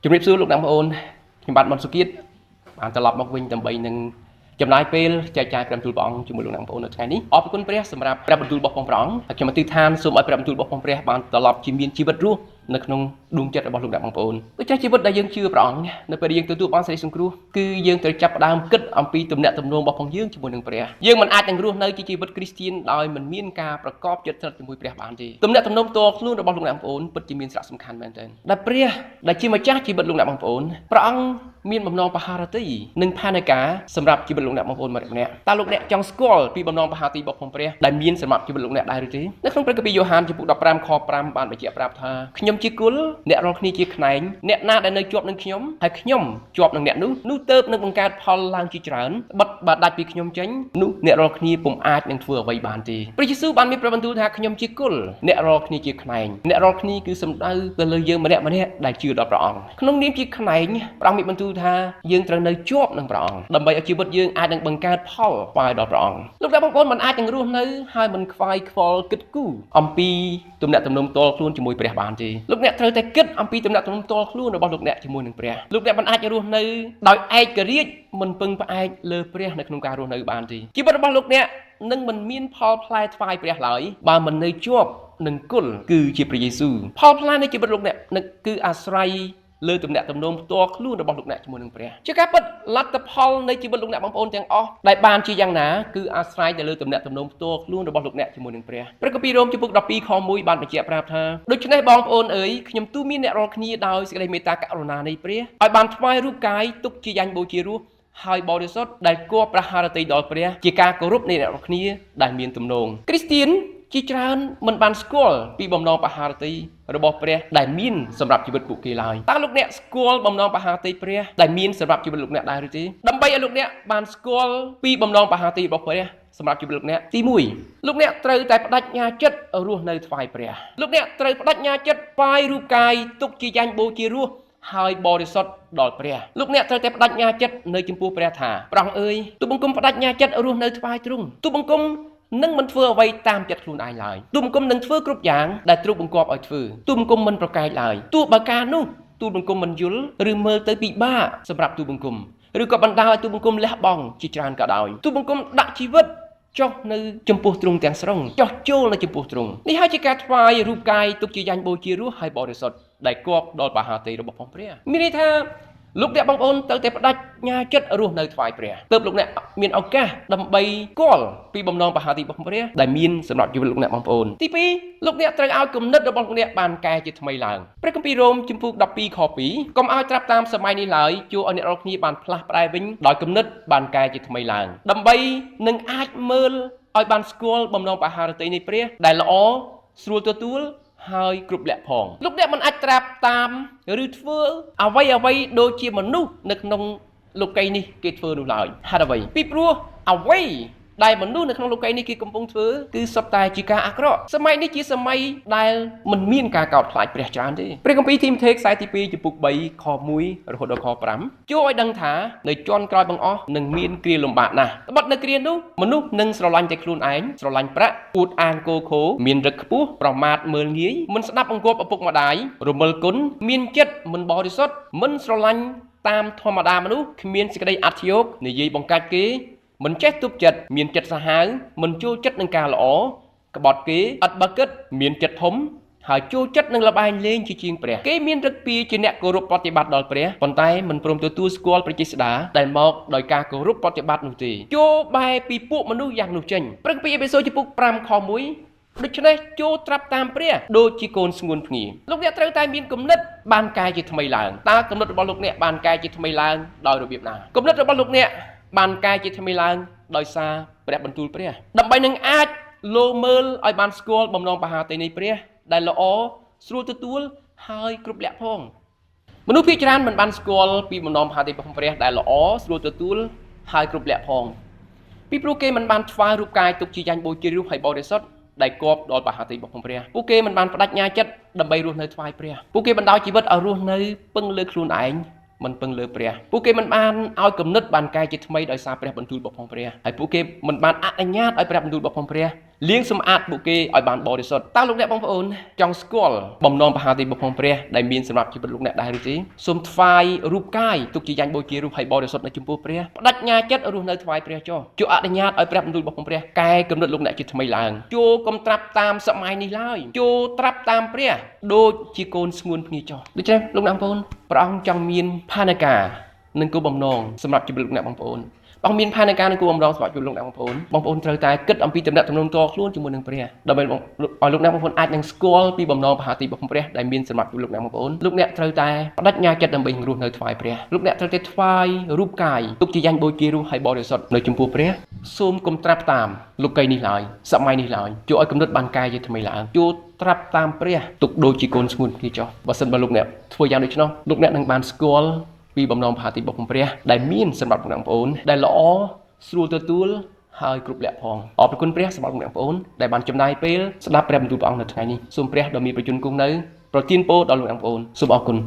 ជំរាបសួរលោកអ្នកបងប្អូនខ្ញុំបាទមនសុគៀតបានត្រឡប់មកវិញដើម្បីនឹងចំណាយពេលចែកចាយព្រះបន្ទូលព្រះអង្គជាមួយលោកអ្នកបងប្អូននៅថ្ងៃនេះអរគុណព្រះសម្រាប់ព្រះបន្ទូលរបស់ព្រះអង្គហើយខ្ញុំអធិដ្ឋានសូមឲ្យព្រះបន្ទូលរបស់ព្រះបានត្រឡប់ជាមានជីវិតរស់នៅក្នុងដួងចិត្តរបស់លោកអ្នកបងប្អូនដូចជាជីវិតដែលយើងជឿព្រះអង្គនៅពេលយើងទទួលបានសេចក្តីសង្គ្រោះគឺយើងត្រូវចាប់ផ្ដើមគិតអំពីទំនាក់ទំនងរបស់ផងយើងជាមួយនឹងព្រះយើងមិនអាចនឹងរស់នៅជាជីវិតគ្រីស្ទានដោយមិនមានការប្រកបចិត្តស្និទ្ធជាមួយព្រះបានទេទំនាក់ទំនងផ្ទាល់ខ្លួនរបស់លោកអ្នកបងប្អូនពិតជាមានសារៈសំខាន់មែនទែនដែលព្រះដែលជាម្ចាស់ជីវិតលោកអ្នកបងប្អូនព្រះអង្គមានបំណងបហារទីនិងផែនការសម្រាប់ជីវិតលោកអ្នកបងប្អូនម្នាក់តើលោកអ្នកចង់ស្គាល់ពីបំណងបហារទីរបស់ព្រះដែលមានសម្រាប់ជីវិតលោកអ្នកដែរឬទេនៅក្នុងព្រះគម្ពីរយ៉ូហានចំពុក15ខ5បានបញ្ជាក់ប្រាប់ថាខ្ញុំជាគុលអ្នករាល់គ្នាជាខ្នែងអ្នកណាដែលនៅជាប់នឹងខ្ញុំហើយខ្ញុំជាប់នឹងអ្នកនោះទៅនឹងបង្កើតផលឡើងជាច្រើនបិទបើដាច់ពីខ្ញុំចេញនោះអ្នករាល់គ្នាពុំអាចនឹងធ្វើអ្វីបានទេព្រះយេស៊ូវបានមានព្រះបន្ទូលថាខ្ញុំជាគុលអ្នករាល់គ្នាជាខ្នែងអ្នករាល់គ្នាគឺសំដៅទៅលើយើងម្នាក់ដែលជឿដល់ព្រះអង្គក្នុងនាមជាខ្នែងព្រះអង្គមានបន្ទូលថាយើងត្រូវនៅជាប់នឹងព្រះអង្គដើម្បីឲ្យជីវិតយើងអាចនឹងបង្កើតផលស្វែងដល់ព្រះអង្គលោកអ្នកបងប្អូនមិនអាចនឹងរស់នៅហើយមិនខ្វាយខ្វល់គិតគូរអំពីទំនាក់ទំនងផ្ទាល់ខ្លួនជាមួយព្រះបានទេលោកអ្នកត្រូវតែគិតអំពីទំនាក់ទំនងផ្ទាល់ខ្លួនរបស់លោកអ្នកជាមួយនឹងព្រះលោកអ្នកមិនអាចរស់នៅដោយឯករាជ្យមិនពឹងផ្អែកលើព្រះនៅក្នុងការរស់នៅបានទេជីវិតរបស់លោកអ្នកនឹងមិនមានផលផ្លែថ្វាយព្រះឡើយបើមិននៅជាប់នឹងគុលគឺជាព្រះយេស៊ូវផលផ្លែនៃជីវិតលោកអ្នកគឺអាស្រ័យលើទំនាក់ទំនងផ្ទាល់ខ្លួនរបស់លោកអ្នកជាមួយនឹងព្រះជាការពិតលទ្ធផលនៃជីវិតលោកអ្នកបងប្អូនទាំងអស់ដែលបានជាយ៉ាងណាគឺអាស្រ័យទៅលើទំនាក់ទំនងផ្ទាល់ខ្លួនរបស់លោកអ្នកជាមួយនឹងព្រះព្រះគម្ពីររ៉ូមចំពុក12ខ1បានបញ្ជាក់ប្រាប់ថាដូច្នេះបងប្អូនអើយខ្ញុំទូមានអ្នករាល់គ្នាដោយសេចក្តីមេត្តាករុណានៃព្រះឲ្យបានថ្វាយរូបកាយទុកជាយ៉ាញ់បូជារសហើយបរិសុទ្ធដែលគួរប្រហារតីដល់ព្រះជាការគោរពនៃអ្នករាល់គ្នាដែលមានទំនងគ្រីស្ទានជាច្រើនមិនបានស្គាល់ពីបំណងបហារតីរបស់ព្រះដែលមានសម្រាប់ជីវិតពួកគេឡើយតើលោកអ្នកស្គាល់បំណងបហារតីព្រះដែលមានសម្រាប់ជីវិតលោកអ្នកដែរឬទេដើម្បីឲ្យលោកអ្នកបានស្គាល់ពីបំណងបហារតីរបស់ព្រះសម្រាប់ជីវិតលោកអ្នកទី1លោកអ្នកត្រូវតែបដិញ្ញាចិត្តរស់នៅថ្វាយព្រះលោកអ្នកត្រូវបដិញ្ញាចិត្តថ្វាយរូបកាយទុកជាយ៉ាញ់បូជារសហើយបរិសុទ្ធដល់ព្រះលោកអ្នកត្រូវតែបដិញ្ញាចិត្តនៅចំពោះព្រះថាព្រះអង្គអើយទូបង្គំបដិញ្ញាចិត្តរស់នៅថ្វាយទ្រង់ទូបង្គំនឹងមិនធ្វើអ្វីតាមចិត្តខ្លួនឯងឡើយទូបង្គំនឹងធ្វើគ្រប់យ៉ាងដែលទ្រង់បង្គាប់ឲ្យធ្វើទូបង្គំមិនប្រកែកឡើយទោះបើការនោះទូបង្គំមិនយល់ឬមើលទៅពិបាកសម្រាប់ទូបង្គំឬក៏បណ្ដាលឲ្យទូបង្គំលះបង់ជាច្រើនក៏ដោយទូបង្គំដាក់ជីវិតចុះនៅចំពោះទ្រង់ទាំងស្រុងចុះចូលនៅចំពោះទ្រង់នេះហើយជាការថ្វាយរូបកាយទុកជាយ៉ាញ់បូជារសហើយបរិសុទ្ធដែលគប់ដល់បហារតីរបស់ផងព្រះមានន័យថាលោកអ្នកបងប្អូនត្រូវតែបដិញ្ញាចិត្តរស់នៅថ្វាយព្រះទើបលោកអ្នកមានឱកាសដើម្បីស្គាល់ពីបំណងបហារទីរបស់ព្រះដែលមានសម្រាប់ជីវិតលោកអ្នកបងប្អូនទី2លោកអ្នកត្រូវឲ្យគំនិតរបស់លោកអ្នកបានកែជាថ្មីឡើងព្រះគម្ពីររ៉ូមចំពុក12ខ2កុំឲ្យត្រាប់តាមសម័យនេះឡើយជួឲ្យអ្នករាល់គ្នាបានផ្លាស់ប្ដូរវិញដោយគំនិតបានកែជាថ្មីឡើងដើម្បីនឹងអាចមើលឲ្យបានស្គាល់បំណងបហារទីនៃព្រះដែលល្អស្រួលទទួលហើយគ្រប់លក្ខផងលោកអ្នកមិនអាចត្រាប់តាមឬធ្វើអ្វីដូចជាមនុស្សនៅក្នុងលោកីយ៍នេះគេធ្វើនោះឡើយហេតុអ្វីពីព្រោះអ្វីដែលមនុស្សនៅក្នុងលោកីយ៍នេះគេកំពុងធ្វើគឺសុទ្ធតែជាការអាក្រក់សម័យនេះជាសម័យដែលមិនមានការកោតខ្លាចព្រះច្រើនទេព្រះគម្ពីរទីម៉ូថេខ្សែទី2ចំពុក3ខ1រហូតដល់ខ5ជួយឲ្យដឹងថានៅជាន់ក្រោយបង្អស់នឹងមានគ្រាលំបាកណាស់ត្បិតនៅគ្រានោះមនុស្សនឹងស្រឡាញ់តែខ្លួនឯងស្រឡាញ់ប្រាក់អួតអាងគោខោមានរឹកខ្ពស់ប្រមាថមើលងាយមិនស្ដាប់បង្គាប់ឪពុកម្ដាយរមិលគុណមានចិត្តមិនបរិសុទ្ធមិនស្រឡាញ់តាមធម្មតាមនុស្សគ្មានសេចក្តីអធិយោគនិយាយបង្កាច់គេមិនចេះទប់ចិត្តមានចិត្តសាហាវមិនចូលចិត្តនឹងការល្អក្បត់គេឥតបើគិតមានចិត្តធំហើយចូលចិត្តនឹងលបែងលេងជាជាងព្រះគេមានឫកពាជាអ្នកគោរពប្រតិបត្តិដល់ព្រះប៉ុន្តែមិនព្រមទទួលស្គាល់ព្រះចេស្តាដែលមកដោយការគោរពប្រតិបត្តិនោះទេចូលបែរពីពួកមនុស្សយ៉ាងនោះចេញព្រឹកពីអេផេសូចំពុក5ខ1ដូច្នេះចូលត្រាប់តាមព្រះដូចជាកូនស្ងួនភ្ងាលោកអ្នកត្រូវតែមានគំនិតបានកែជាថ្មីឡើងតើគំនិតរបស់លោកអ្នកបានកែជាថ្មីឡើងដោយរបៀបណាគំនិតរបស់លោកអ្នកបានកែជាថ្មីឡើងដោយសារព្រះបន្ទូលព្រះដើម្បីនឹងអាចលោមើលឲ្យបានស្គាល់បំណងបហារទីនៃព្រះដែលល្អស្រួលទទួលហើយគ្រប់លក្ខផងមនុស្សភាគច្រើនមិនបានស្គាល់ពីបំណងបហារទីរបស់ព្រះដែលល្អស្រួលទទួលហើយគ្រប់លក្ខផងពីព្រោះគេមិនបានថ្វាយរូបកាយទុកជាយ៉ាញ់បូជារូបហើយបរិសុទ្ធដែលគប់ដល់បហារទីរបស់ព្រះពួកគេមិនបានបដិញ្ញាចិត្តដើម្បីរស់នៅថ្វាយព្រះពួកគេបណ្ដោយជីវិតឲ្យរស់នៅពឹងលើខ្លួនឯងមិនពឹងលើព្រះពួកគេមិនបានឲ្យគំនិតបានកែជាថ្មីដោយសារព្រះបន្ទូលរបស់ផងព្រះហើយពួកគេមិនបានអនុញ្ញាតឲ្យព្រះបន្ទូលរបស់ផងព្រះ លាងសម្អាតពួកគេឲ្យបានបរិសុទ្ធតើលោកអ្នកបងប្អូនចង់ស្គាល់បំណងមហាទីបុកផងព្រះដែលមានសម្រាប់ជីវិតលោកអ្នកដែរឬទេសូមថ្វាយរូបកាយទុកជាយ៉ាញ់បូជារូបឲ្យបរិសុទ្ធនៅចំពោះព្រះបដិញ្ញាចិត្តរស់នៅថ្វាយព្រះចុះជួអនុញ្ញាតឲ្យព្រះបន្ទូលរបស់ព្រះកែកំណត់លោកអ្នកជាថ្មីឡើងជួកុំត្រាប់តាមសម័យនេះឡើយជួត្រាប់តាមព្រះដូចជាកូនស្ងួនភ្ងាចុះដូច្នេះលោកអ្នកបងប្អូនព្រះអង្គចង់មានផែនការនិងគោលបំណងសម្រាប់ជីវិតលោកអ្នកបងប្អូនបងមានផែនការនិងគោលបំណងសម្រាប់ជីវិតលោកអ្នកបងប្អូនត្រូវតែគិតអំពីទំនាក់ទំនងតខ្លួនជាមួយនឹងព្រះដើម្បីឲ្យលោកអ្នកបងប្អូនអាចនឹងស្គាល់ពីបំណងមហាទីរបស់ព្រះដែលមានសម្រាប់ជីវិតលោកអ្នកបងប្អូនលោកអ្នកត្រូវតែបដិញ្ញាចិត្តដើម្បីរស់នៅថ្វាយព្រះលោកអ្នកត្រូវតែថ្វាយរូបកាយទុកជាយ៉ាញ់បូជារូបឲ្យបរិសុទ្ធនៅចំពោះព្រះសូមកុំត្រាប់តាមលោកីនេះឡើយសម័យនេះឡើយជួយឲ្យកំណត់បានកាយជាថ្មីឡើងជួយត្រាប់តាមព្រះទុកដូចជាកូនស្ងួនគ្នាចុះបើសិនបើលោកអ្នកធ្វើយ៉ាងដូច្នោះលោកអ្នកនឹងបានស្គាល់ពីបំណងមហាទីបុកព្រះដែលមានសម្រាប់បងប្អូនដែលល្អស្រួលទទួលហើយគ្រប់លក្ខផងអរគុណព្រះសម្រាប់បងប្អូនដែលបានចំណាយពេលស្ដាប់ព្រះបន្ទូលព្រះអង្គនៅថ្ងៃនេះសូមព្រះដ៏មានប្រជញ្ញគង់នៅប្រទានពរដល់លោកបងប្អូនសូមអរគុណ